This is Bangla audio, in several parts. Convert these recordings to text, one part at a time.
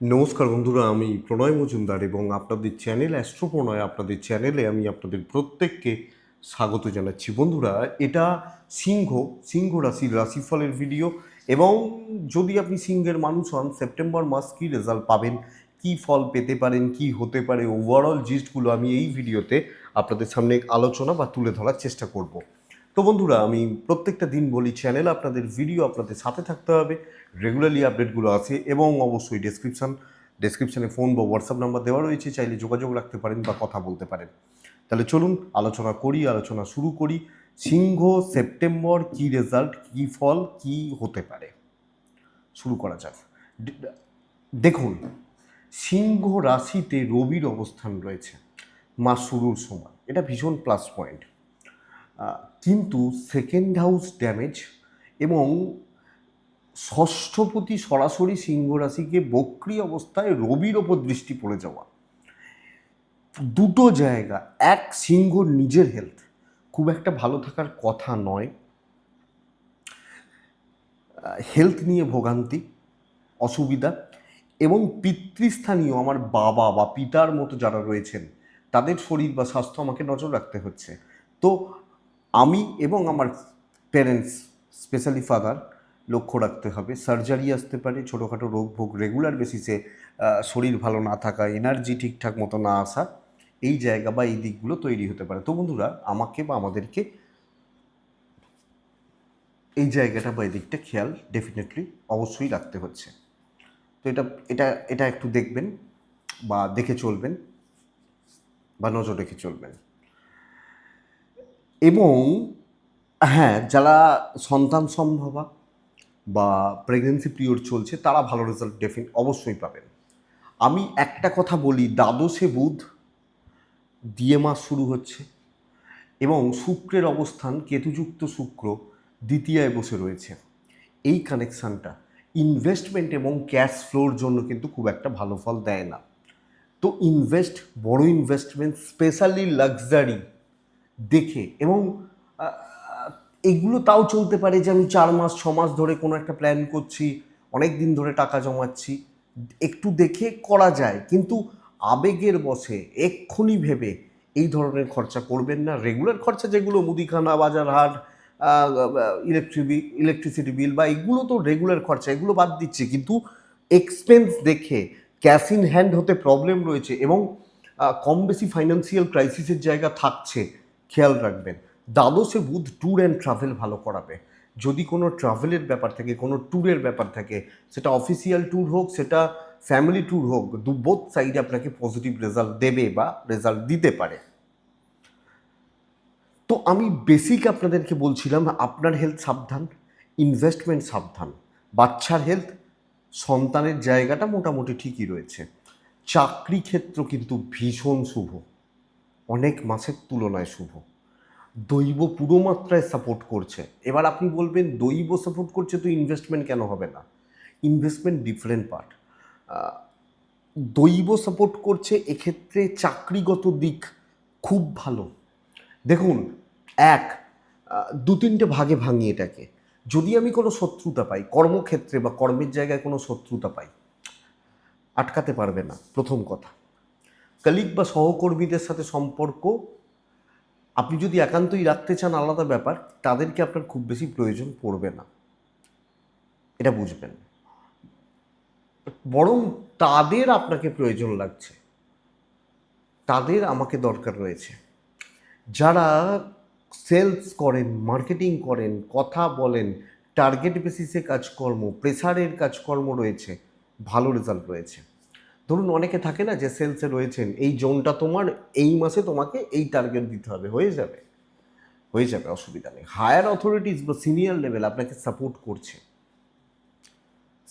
নমস্কার বন্ধুরা, আমি প্রণয় মজুমদার এবং আপনাদের চ্যানেল অ্যাস্ট্রো প্রণয়, আপনাদের চ্যানেলে আমি আপনাদের প্রত্যেককে স্বাগত জানাচ্ছি। বন্ধুরা, এটা সিংহ রাশির রাশিফলের ভিডিও। এবং যদি আপনি সিংহের মানুষ হন, সেপ্টেম্বর মাস কী রেজাল্ট পাবেন, কি ফল পেতে পারেন, কি হতে পারে, ওভারঅল জিস্টগুলো আমি এই ভিডিওতে আপনাদের সামনে আলোচনা বা তুলে ধরার চেষ্টা করব। তো বন্ধুরা, আমি প্রত্যেকটা দিন বলি, চ্যানেল আপনাদের ভিডিও আপনাদের সাথে থাকতে হবে, রেগুলারলি আপডেটগুলো আছে এবং অবশ্যই ডেসক্রিপশানে ফোন বা হোয়াটসঅ্যাপ নাম্বার দেওয়া রয়েছে, চাইলে যোগাযোগ রাখতে পারেন বা কথা বলতে পারেন। তাহলে চলুন আলোচনা শুরু করি। সিংহ সেপ্টেম্বর কি রেজাল্ট, কি ফল, কি হতে পারে, শুরু করা যাক। দেখুন, সিংহ রাশিতে রবির অবস্থান রয়েছে মাস শুরুর সময়, এটা ভীষণ প্লাস পয়েন্ট। কিন্তু সেকেন্ড হাউস ড্যামেজ এবং ষষ্ঠপতি সরাসরি সিংহ রাশিকে বক্রী অবস্থায় রবির ওপর দৃষ্টি পড়ে যাওয়া, দুটো জায়গা। এক, সিংহর নিজের হেলথ খুব একটা ভালো থাকার কথা নয়, হেলথ নিয়ে ভোগান্তি, অসুবিধা। এবং পিতৃস্থানীয় আমার বাবা বা পিতার মতো যারা রয়েছেন, তাদের শরীর বা স্বাস্থ্য আমাকে নজর রাখতে হচ্ছে। তো আমি এবং আমার প্যারেন্টস, স্পেশালি ফাদার, লক্ষ্য রাখতে হবে। সার্জারি আসতে পারে, ছোটোখাটো রোগ ভোগ, রেগুলার বেসিসে শরীর ভালো না থাকা, এনার্জি ঠিকঠাক মতো না আসা, এই জায়গা বা এই দিকগুলো তৈরি হতে পারে। তো বন্ধুরা, আমাকে বা আমাদেরকে এই জায়গাটা বা এই দিকটা খেয়াল ডেফিনেটলি অবশ্যই রাখতে হচ্ছে। তো এটা এটা এটা একটু দেখবেন বা দেখে চলবেন বা নজর রেখে চলবেন। এবং হ্যাঁ, যারা সন্তান সম্ভবা বা প্রেগনেন্সি পিরিয়ড চলছে, তারা ভালো রেজাল্ট অবশ্যই পাবেন। আমি একটা কথা বলি, দ্বাদশে বুধ দিয়ে মাস শুরু হচ্ছে এবং শুক্রের অবস্থান, কেতুযুক্ত শুক্র দ্বিতীয়ায় বসে রয়েছে। এই কানেকশানটা ইনভেস্টমেন্ট এবং ক্যাশ ফ্লোর জন্য কিন্তু খুব একটা ভালো ফল দেয় না। তো বড় ইনভেস্টমেন্ট, স্পেশালি লাক্সারি দেখে, এবং এগুলো তাও চলতে পারে যে আমি 4 মাস 6 মাস ধরে কোনো একটা প্ল্যান করছি, অনেক দিন ধরে টাকা জমাচ্ছি, একটু দেখে করা যায়। কিন্তু আবেগের বশে এক্ষুনি ভেবে এই ধরনের খরচা করবেন না। রেগুলার খরচা যেগুলো, মুদিখানা, বাজার হাট, ইলেকট্রিসিটি বিল বা এগুলো তো রেগুলার খরচা, এগুলো বাদ দিচ্ছি। কিন্তু এক্সপেন্স দেখে, ক্যাশ ইন হ্যান্ড হতে প্রবলেম রয়েছে এবং কম বেশি ফাইন্যান্সিয়াল ক্রাইসিসের জায়গা থাকছে, খেয়াল রাখবেন। দ্বাদশে বুধ ট্যুর অ্যান্ড ট্রাভেল ভালো করাবে। যদি কোনো ট্রাভেলের ব্যাপার থাকে, কোনো ট্যুরের ব্যাপার থাকে, সেটা অফিসিয়াল ট্যুর হোক, সেটা ফ্যামিলি ট্যুর হোক, বোথ সাইডে আপনাকে পজিটিভ রেজাল্ট দেবে বা রেজাল্ট দিতে পারে। তো আমি বেসিক আপনাদেরকে বলছিলাম, আপনার হেলথ সাবধান, ইনভেস্টমেন্ট সাবধান, বাচ্চার হেলথ, সন্তানের জায়গাটা মোটামুটি ঠিকই রয়েছে। চাকরি ক্ষেত্র কিন্তু ভীষণ শুভ, অনেক মাসের তুলনায় শুভ। দৈব পুরো মাত্রায় সাপোর্ট করছে। এবার আপনি বলবেন, দৈব সাপোর্ট করছে তো ইনভেস্টমেন্ট কেন হবে না? Investment different part. দৈব সাপোর্ট করছে, এক্ষেত্রে চাকরিগত দিক খুব ভালো। দেখুন, এক, 2-3টে ভাগে ভাঙি এটাকে। যদি আমি কোনো শত্রুতা পাই, কর্মক্ষেত্রে বা কর্মের জায়গায় কোনো শত্রুতা পাই, আটকাতে পারবে না, প্রথম কথা। কলিগ বা সহকর্মীদের সাথে সম্পর্ক আপনি যদি একান্তই রাখতে চান, আলাদা ব্যাপার, তাদেরকে আপনার খুব বেশি প্রয়োজন পড়বে না, এটা বুঝবেন। বরং তাদের আপনাকে প্রয়োজন লাগছে, তাদের আমাকে দরকার রয়েছে। যারা সেলস করেন, মার্কেটিং করেন, কথা বলেন, টার্গেট বেসিসে কাজকর্ম, প্রেসারের কাজকর্ম রয়েছে, ভালো রেজাল্ট রয়েছে। ধরুন, অনেকে থাকে না যে সেলসে রয়েছেন, এই জোনটা তোমার, এই মাসে তোমাকে এই টার্গেট দিতে হবে, হয়ে যাবে, অসুবিধা নেই। হায়ার অথরিটিস বা সিনিয়র লেভেল আপনাকে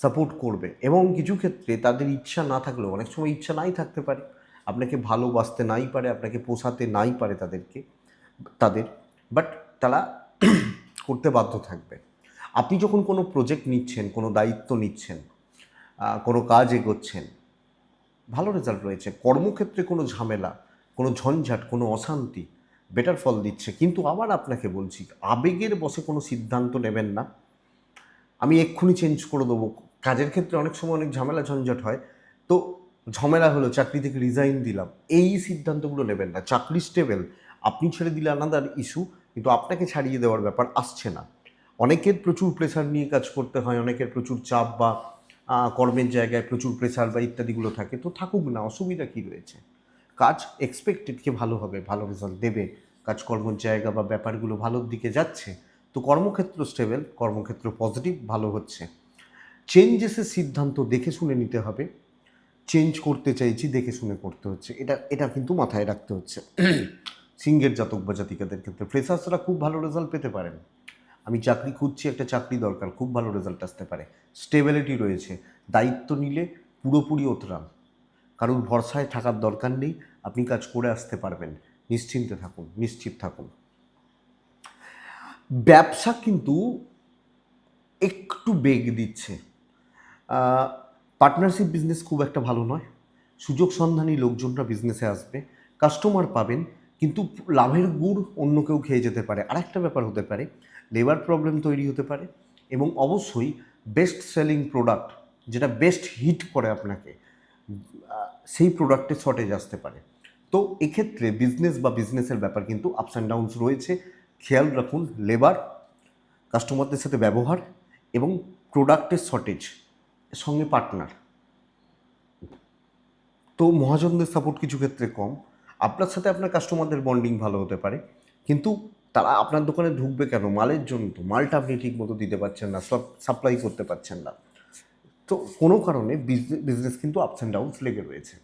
সাপোর্ট করবে এবং কিছু ক্ষেত্রে তাদের ইচ্ছা না থাকলেও, অনেক সময় ইচ্ছা নাই থাকতে পারে, আপনাকে ভালোবাসতে নাই পারে, আপনাকে পোষাতে নাই পারে তাদের, বাট তারা করতে বাধ্য থাকবে। আপনি যখন কোনো প্রজেক্ট নিচ্ছেন, কোনো দায়িত্ব নিচ্ছেন, কোনো কাজ এগোচ্ছেন, ভালো রেজাল্ট রয়েছে। কর্মক্ষেত্রে কোনো ঝামেলা, কোনো ঝঞ্ঝাট, কোনো অশান্তি বেটার ফল দিচ্ছে। কিন্তু আবার আপনাকে বলছি, আবেগের বশে কোনো সিদ্ধান্ত নেবেন না। আমি এক্ষুনি চেঞ্জ করে দেবো, কাজের ক্ষেত্রে অনেক সময় অনেক ঝামেলা ঝঞ্ঝাট হয়, তো ঝামেলা হলো, চাকরি থেকে রিজাইন দিলাম, এই সিদ্ধান্তগুলো নেবেন না। চাকরি স্টেবল, আপনি ছেড়ে দিলে আনাদার ইস্যু, কিন্তু আপনাকে ছাড়িয়ে দেওয়ার ব্যাপার আসছে না। অনেকের প্রচুর প্রেশার নিয়ে কাজ করতে হয়, অনেকের প্রচুর চাপ বা কর্মের জায়গায় প্রচুর প্রেশার বা ইত্যাদিগুলো থাকে, তো থাকুক না, অসুবিধা কী রয়েছে? কাজ এক্সপেক্টেডকে ভালো হবে, ভালো রেজাল্ট দেবে, কাজকর্মের জায়গা বা ব্যাপারগুলো ভালোর দিকে যাচ্ছে, তো কর্মক্ষেত্র স্টেবল, কর্মক্ষেত্র পজিটিভ, ভালো হচ্ছে। চেঞ্জেসের সিদ্ধান্ত দেখে শুনে নিতে হবে। চেঞ্জ করতে চাইছি, দেখে শুনে করতে হচ্ছে, এটা এটা কিন্তু মাথায় রাখতে হচ্ছে। সিংহের জাতক বা জাতিকাদের ক্ষেত্রে ফ্রেশার্সরা খুব ভালো রেজাল্ট পেতে পারেন। আমি চাকরি খুঁজছি, একটা চাকরি দরকার, খুব ভালো রেজাল্ট আসতে পারে। স্টেবিলিটি রয়েছে, দায়িত্ব নিলে পুরোপুরি ওতরান, কারোর ভরসায় থাকার দরকার নেই, আপনি কাজ করে আসতে পারবেন, নিশ্চিন্তে থাকুন, নিশ্চিত থাকুন। ব্যবসা কিন্তু একটু বেগ দিচ্ছে, পার্টনারশিপ বিজনেস খুব একটা ভালো নয়, সুযোগ সন্ধানী লোকজনরা বিজনেসে আসবে, কাস্টমার পাবেন, কিন্তু লাভের গুড় অন্য কেউ খেয়ে যেতে পারে। আরেকটা ব্যাপার হতে পারে, লেবার প্রবলেম তৈরি হতে পারে, এবং অবশ্যই বেস্ট সেলিং প্রোডাক্ট, যেটা বেস্ট হিট করে আপনাকে, সেই প্রোডাক্টের শর্টেজ আসতে পারে। তো এক্ষেত্রে বিজনেস বা বিজনেসের ব্যাপার কিন্তু আপস অ্যান্ড ডাউনস রয়েছে, খেয়াল রাখুন লেবার, কাস্টমারদের সাথে ব্যবহার এবং প্রোডাক্টের শর্টেজ, সঙ্গে পার্টনার। তো মহাজনদের সাপোর্ট কিছু ক্ষেত্রে কম, আপনার সাথে আপনার কাস্টমারদের বন্ডিং ভালো হতে পারে, কিন্তু তারা আপনার দোকানে ঢুকবে কেন? মালের জন্য। তো মালটা আপনি ঠিক মতো দিতে পারছেন না, সব সাপ্লাই করতে পারছেন না, তো কোনো কারণে বিজনেস কিন্তু আপস অ্যান্ড ডাউনস লেগে রয়েছে।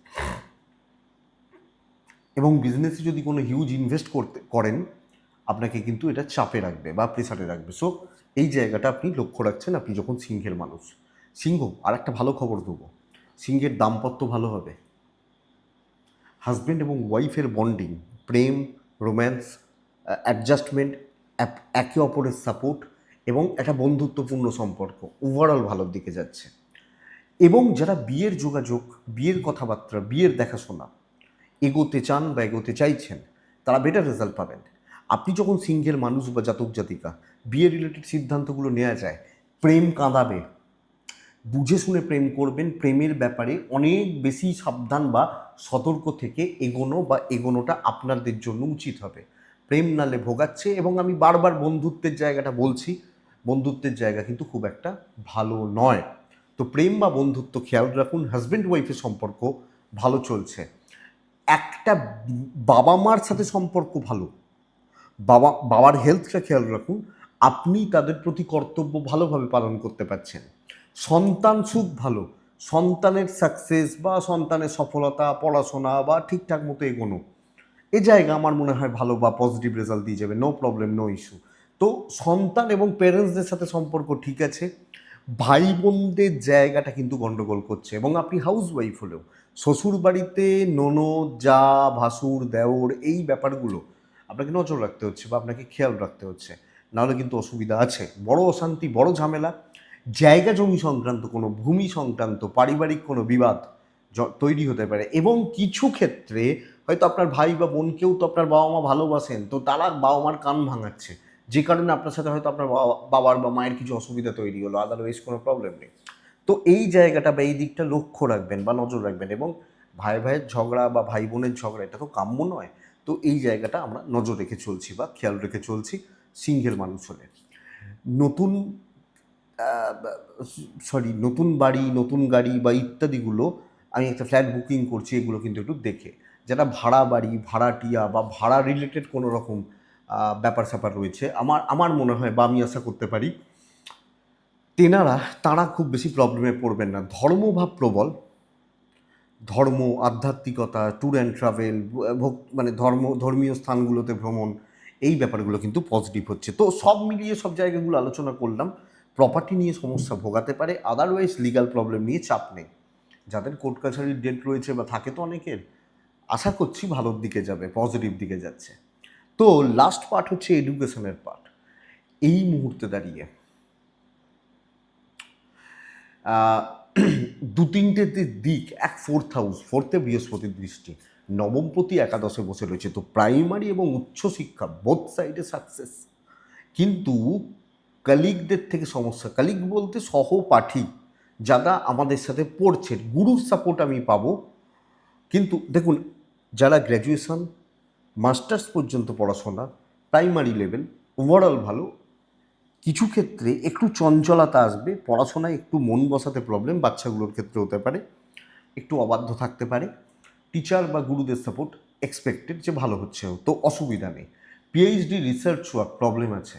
এবং বিজনেসে যদি কোনো হিউজ ইনভেস্ট করেন, আপনাকে কিন্তু এটা চাপে রাখবে বা প্রেসারে রাখবে। সো এই জায়গাটা আপনি লক্ষ্য রাখছেন আপনি যখন সিংহের মানুষ। সিংহ, আর একটা ভালো খবর দেবো, সিংহের দাম্পত্য ভালো হবে। হাজব্যান্ড এবং ওয়াইফের বন্ডিং, প্রেম, রোম্যান্স, অ্যাডজাস্টমেন্ট, একে অপরের সাপোর্ট এবং একটা বন্ধুত্বপূর্ণ সম্পর্ক ওভারঅল ভালোর দিকে যাচ্ছে। এবং যারা বিয়ের যোগাযোগ, বিয়ের কথাবার্তা, বিয়ের দেখাশোনা এগোতে চান বা এগোতে চাইছেন, তারা বেটার রেজাল্ট পাবেন। আপনি যখন সিংহের মানুষ বা জাতক জাতিকা, বিয়ে রিলেটেড সিদ্ধান্তগুলো নেওয়া যায়, প্রেম কাঁদাবে, বুঝে শুনে প্রেম করবেন, প্রেমের ব্যাপারে অনেক বেশি সাবধান বা সতর্ক থেকে এগোনো বা এগোনোটা আপনাদের জন্য উচিত হবে। প্রেম নালে ভোগাচ্ছে, এবং আমি বারবার বন্ধুত্বের জায়গাটা বলছি, বন্ধুত্বের জায়গা কিন্তু খুব একটা ভালো নয়। তো প্রেম বা বন্ধুত্ব খেয়াল রাখুন, হাজব্যান্ড ওয়াইফের সম্পর্ক ভালো চলছে। একটা বাবা মার সাথে সম্পর্ক ভালো, বাবার হেলথটা খেয়াল রাখুন, আপনি তাদের প্রতি কর্তব্য ভালোভাবে পালন করতে পারছেন। সন্তান সুখ ভালো, সন্তানের সাকসেস বা সন্তানের সফলতা, পড়াশোনা বা ঠিকঠাক মতো এগোনো, এ জায়গা আমার মনে হয় ভালো বা পজিটিভ রেজাল্ট দিয়ে যাবে, নো প্রবলেম, নো ইস্যু। তো সন্তান এবং প্যারেন্টসদের সাথে সম্পর্ক ঠিক আছে। ভাই বোনদের জায়গাটা কিন্তু গন্ডগোল করছে, এবং আপনি হাউস ওয়াইফ হলেও শ্বশুর বাড়িতে ননদ, যা, ভাসুর, দেওর, এই ব্যাপারগুলো আপনাকে নজর রাখতে হচ্ছে বা আপনাকে খেয়াল রাখতে হচ্ছে, নাহলে কিন্তু অসুবিধা আছে, বড় অশান্তি, বড় ঝামেলা, জায়গা জমি সংক্রান্ত কোনো, ভূমি সংক্রান্ত পারিবারিক কোনো বিবাদ তৈরি হতে পারে। এবং কিছু ক্ষেত্রে হয়তো আপনার ভাই বা বোনকেও তো আপনার বাবা মা ভালোবাসেন, তো তারা বাবা মার কান ভাঙাচ্ছে, যে কারণে আপনার সাথে হয়তো আপনার বাবার বা মায়ের কিছু অসুবিধা তৈরি হলো, আদারওয়াইজ কোনো প্রবলেম নেই। তো এই জায়গাটা বা এই দিকটা লক্ষ্য রাখবেন বা নজর রাখবেন। এবং ভাই ভাইয়ের ঝগড়া বা ভাই বোনের ঝগড়া, এটা তো কাম্য নয়। তো এই জায়গাটা আমরা নজর রেখে চলছি বা খেয়াল রেখে চলছি সিংহের মানুষ হলে। নতুন নতুন বাড়ি, নতুন গাড়ি বা ইত্যাদিগুলো, আমি একটা ফ্ল্যাট বুকিং করছি, এগুলো কিন্তু একটু দেখে, যারা ভাড়া বাড়ি, ভাড়াটিয়া বা ভাড়া রিলেটেড কোনো রকম ব্যাপার স্যাপার রয়েছে, আমার মনে হয় বা আমি আশা করতে পারি তারা খুব বেশি প্রবলেমে পড়বেন না। ধর্মভাব প্রবল, ধর্ম, আধ্যাত্মিকতা, ট্যুর অ্যান্ড ট্রাভেল, মানে ধর্মীয় স্থানগুলোতে ভ্রমণ, এই ব্যাপারগুলো কিন্তু পজিটিভ হচ্ছে। তো সব মিলিয়ে সব জায়গাগুলো আলোচনা করলাম। প্রপার্টি নিয়ে সমস্যা ভোগাতে পারে, আদারওয়াইজ লিগাল প্রবলেম নিয়ে চাপ নেই। যাদের কোর্ট কাছারির ডেট রয়েছে বা থাকে তো অনেকের, আশা করছি ভালোর দিকে যাবে, পজিটিভ দিকে যাচ্ছে। তো লাস্ট পার্ট হচ্ছে এডুকেশনের পার্ট। এই মুহূর্তে দাঁড়িয়ে দু তিনটে দিক, এক ফোর্থ হাউস, ফোর্থে বৃহস্পতির দৃষ্টি, নবমপতি একাদশে বসে রয়েছে, তো প্রাইমারি এবং উচ্চশিক্ষা বোথ সাইডে সাকসেস। কিন্তু কালিগদের থেকে সমস্যা, কালিগ বলতে সহপাঠী, যারা আমাদের সাথে পড়ছেন গুরুর সাপোর্ট আমি পাবো। কিন্তু দেখুন, যারা গ্র্যাজুয়েশন মাস্টার্স পর্যন্ত পড়াশোনা, প্রাইমারি লেভেল ওভারঅল ভালো, কিছু ক্ষেত্রে একটু চঞ্চলতা আসবে, পড়াশোনায় একটু মন বসাতে প্রবলেম বাচ্চাগুলোর ক্ষেত্রে হতে পারে, একটু অবাধ্য থাকতে পারে, টিচার বা গুরুদের সাপোর্ট এক্সপেক্টেড যে ভালো হচ্ছে, তো অসুবিধা নেই। পিএইচডি রিসার্চ ওয়ার্ক প্রবলেম আছে,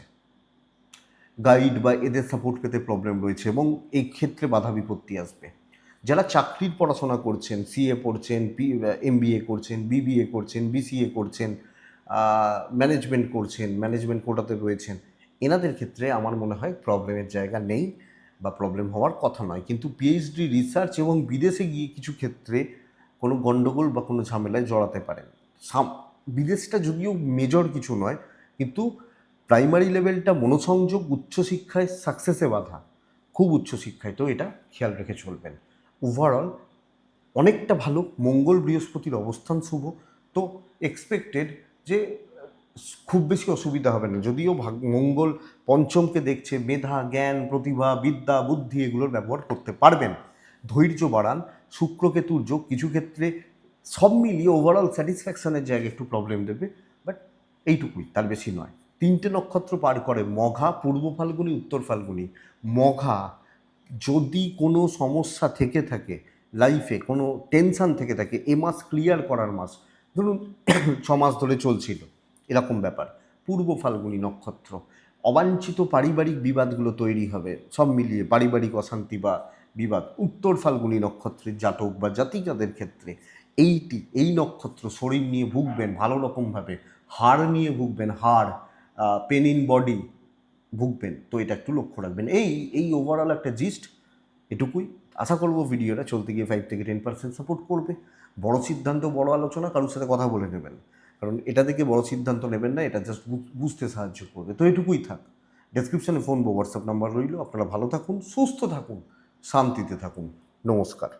গাইড বা এদের সাপোর্ট পেতে প্রবলেম রয়েছে এবং এই ক্ষেত্রে বাধা বিপত্তি আসবে। যারা চাকরির পড়াশোনা করছেন, সিএ পড়ছেন, এমবিএ করছেন, বিবিএ করছেন, বিসিএ করছেন, ম্যানেজমেন্ট করছেন, ম্যানেজমেন্ট কোটাতে রয়েছেন, এনাদের ক্ষেত্রে আমার মনে হয় প্রবলেমের জায়গা নেই বা প্রবলেম হওয়ার কথা নয়। কিন্তু পিএইচডি রিসার্চ এবং বিদেশে গিয়ে কিছু ক্ষেত্রে কোনো গণ্ডগোল বা কোনো ঝামেলায় জড়াতে পারেন। বিদেশটা যদিও মেজর কিছু নয়, কিন্তু প্রাইমারি লেভেলটা মনোসংযোগ, উচ্চশিক্ষায় সাকসেসে বাধা, খুব উচ্চশিক্ষায়, তো এটা খেয়াল রেখে চলবেন। ওভারঅল অনেকটা ভালো, মঙ্গল বৃহস্পতির অবস্থান শুভ, তো এক্সপেক্টেড যে খুব বেশি অসুবিধা হবে না। যদিও মঙ্গল পঞ্চমকে দেখছে, মেধা, জ্ঞান, প্রতিভা, বিদ্যা, বুদ্ধি এগুলোর ব্যবহার করতে পারবেন। ধৈর্য বাড়ান, শুক্রকেতুর যোগ কিছু ক্ষেত্রে, সব মিলিয়ে ওভারঅল স্যাটিসফ্যাকশনের জায়গায় একটু প্রবলেম দেবে, বাট এইটুকুই, তার বেশি নয়। 3টে নক্ষত্র পার করে মঘা, পূর্ব ফাল্গুনি, উত্তর ফাল্গুনি। মঘা, যদি কোনো সমস্যা থেকে থাকে লাইফে, কোনো টেনশান থেকে থাকে, এ মাস ক্লিয়ার করার মাস, ধরুন 6 মাস ধরে চলছিল এরকম ব্যাপার। পূর্ব ফাল্গুনি নক্ষত্র, অবাঞ্ছিত পারিবারিক বিবাদগুলো তৈরি হবে, সব মিলিয়ে পারিবারিক অশান্তি বা বিবাদ। উত্তর ফাল্গুনি নক্ষত্রের জাতক বা জাতিকাদের ক্ষেত্রে এই নক্ষত্র শরীর নিয়ে ভুগবেন ভালো রকমভাবে, হাড় নিয়ে ভুগবেন, হাড়, পেন ইন বডি ভুগবেন, তো এটা একটু লক্ষ্য রাখবেন। এই ওভারঅল একটা জিস্ট, এটুকুই। আশা করবো ভিডিওটা চলতে গিয়ে 5 থেকে 10% সাপোর্ট করবে। বড় সিদ্ধান্ত, বড় আলোচনা কারোর সাথে কথা বলে নেবেন, কারণ এটা থেকে বড় সিদ্ধান্ত নেবেন না, এটা জাস্ট বুঝতে সাহায্য করবে। তো এটুকুই থাক। ডেসক্রিপশনে ফোন বা হোয়াটসঅ্যাপ নাম্বার রইল। আপনারা ভালো থাকুন, সুস্থ থাকুন, শান্তিতে থাকুন। নমস্কার।